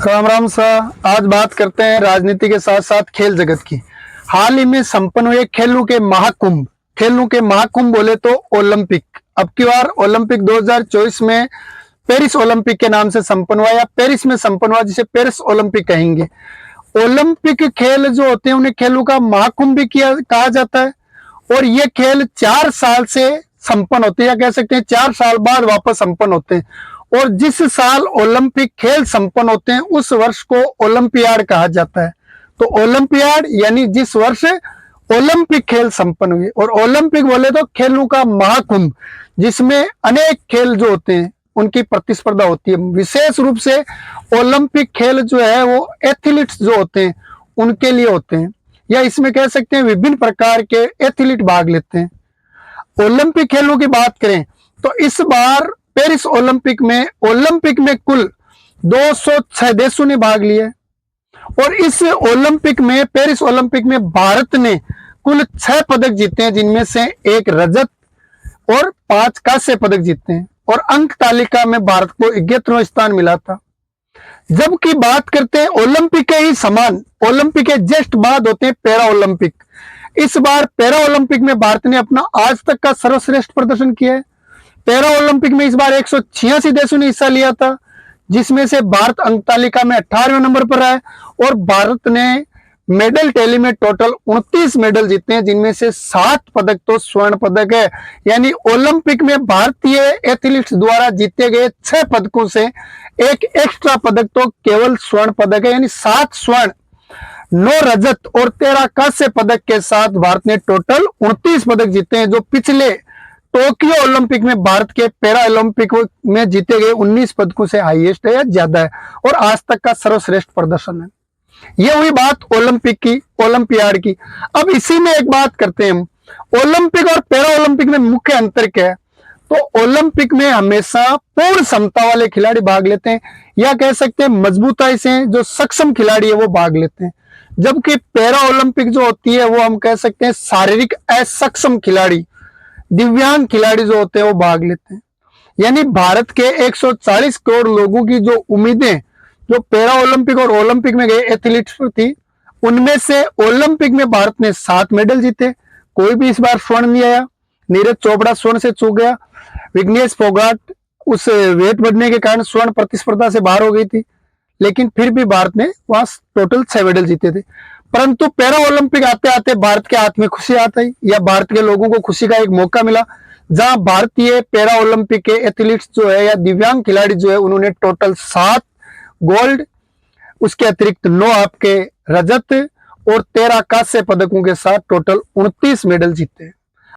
राम राम साहब। आज बात करते हैं राजनीति के साथ साथ खेल जगत की। हाल ही में संपन्न हुए खेलों के महाकुंभ बोले तो ओलंपिक। अब की बार ओलंपिक 2024 में पेरिस ओलंपिक के नाम से संपन्न हुआ या पेरिस में संपन्न हुआ, जिसे पेरिस ओलंपिक कहेंगे। ओलंपिक खेल जो होते हैं उन्हें खेलों का महाकुंभ भी कहा जाता है। और ये खेल 4 साल से संपन्न होते हैं, या कह सकते हैं 4 साल बाद वापस संपन्न होते हैं। और जिस साल ओलंपिक खेल संपन्न होते हैं उस वर्ष को ओलंपियाड कहा जाता है। तो ओलंपियाड यानी जिस वर्ष ओलंपिक खेल संपन्न हुए। और ओलंपिक बोले तो खेलों का महाकुंभ, जिसमें अनेक खेल जो होते हैं उनकी प्रतिस्पर्धा होती है। विशेष रूप से ओलंपिक खेल जो है वो एथलीट्स जो होते हैं उनके लिए होते हैं, या इसमें कह सकते हैं विभिन्न प्रकार के एथलीट भाग लेते हैं। ओलंपिक खेलों की बात करें तो इस बार पेरिस ओलंपिक में कुल 206 देशों ने भाग लिया। और इस ओलंपिक में पेरिस ओलंपिक में भारत ने कुल 6 पदक जीते हैं, जिनमें से 1 रजत और 5 कांस्य पदक जीते हैं। और अंक तालिका में भारत को 11वां स्थान मिला था। जबकि बात करते हैं ओलंपिक के ही समान, ओलंपिक के जस्ट बाद होते हैं पैरा ओलंपिक। इस बार पैरा ओलंपिक में भारत ने अपना आज तक का सर्वश्रेष्ठ प्रदर्शन किया है। पैरा ओलंपिक में इस बार 186 देशों ने हिस्सा लिया था, जिसमें से भारत अंक तालिका में 18वें नंबर पर है। और भारत ने मेडल टैली में टोटल 29 मेडल जीते हैं, जिनमें से 7 पदक तो स्वर्ण पदक है। यानी ओलंपिक में भारतीय एथलीट्स द्वारा जीते गए 6 पदकों से एक एक्स्ट्रा पदक तो केवल स्वर्ण पदक है। यानी 7 स्वर्ण, 9 रजत और 13 कांस्य पदक के साथ भारत ने टोटल 29 पदक जीते हैं, जो पिछले टोक्यो ओलंपिक में भारत के पैरा ओलंपिक में जीते गए 19 पदकों से हाईएस्ट है या ज्यादा है, और आज तक का सर्वश्रेष्ठ प्रदर्शन है। यह हुई बात ओलंपिक की, ओलंपियाड की। अब इसी में एक बात करते हैं हम, ओलंपिक और पैरा ओलंपिक में मुख्य अंतर क्या है। तो ओलंपिक में हमेशा पूर्ण क्षमता वाले खिलाड़ी भाग लेते हैं, या कह सकते हैं मजबूताई से जो सक्षम खिलाड़ी है वो भाग लेते हैं। जबकि पैरा ओलंपिक जो होती है वो हम कह सकते हैं शारीरिक असक्षम खिलाड़ी, दिव्यांग खिलाड़ी जो होते हैं वो भाग लेते हैं। यानी भारत के 140 करोड़ लोगों की जो उम्मीदें जो पैरा ओलंपिक और ओलंपिक में गए एथलीट्स पर थी, उनमें से ओलंपिक में भारत ने 7 मेडल जीते, कोई भी इस बार स्वर्ण नहीं आया। नीरज चोपड़ा स्वर्ण से चूक गया, विघ्नेश फोगाट उस वेट बढ़ने के कारण स्वर्ण प्रतिस्पर्धा से बाहर हो गई थी, लेकिन फिर भी भारत ने वहां टोटल 6 मेडल जीते थे। परंतु पैरा ओलंपिक आते आते भारत के हाथ में खुशी आता ही, या भारत के लोगों को खुशी का एक मौका मिला, जहां भारतीय पैरा ओलंपिक के एथलीट्स जो है या दिव्यांग खिलाड़ी जो है उन्होंने टोटल 7 गोल्ड, उसके अतिरिक्त 9 आपके रजत और 13 कांस्य पदकों के साथ टोटल 29 मेडल जीते।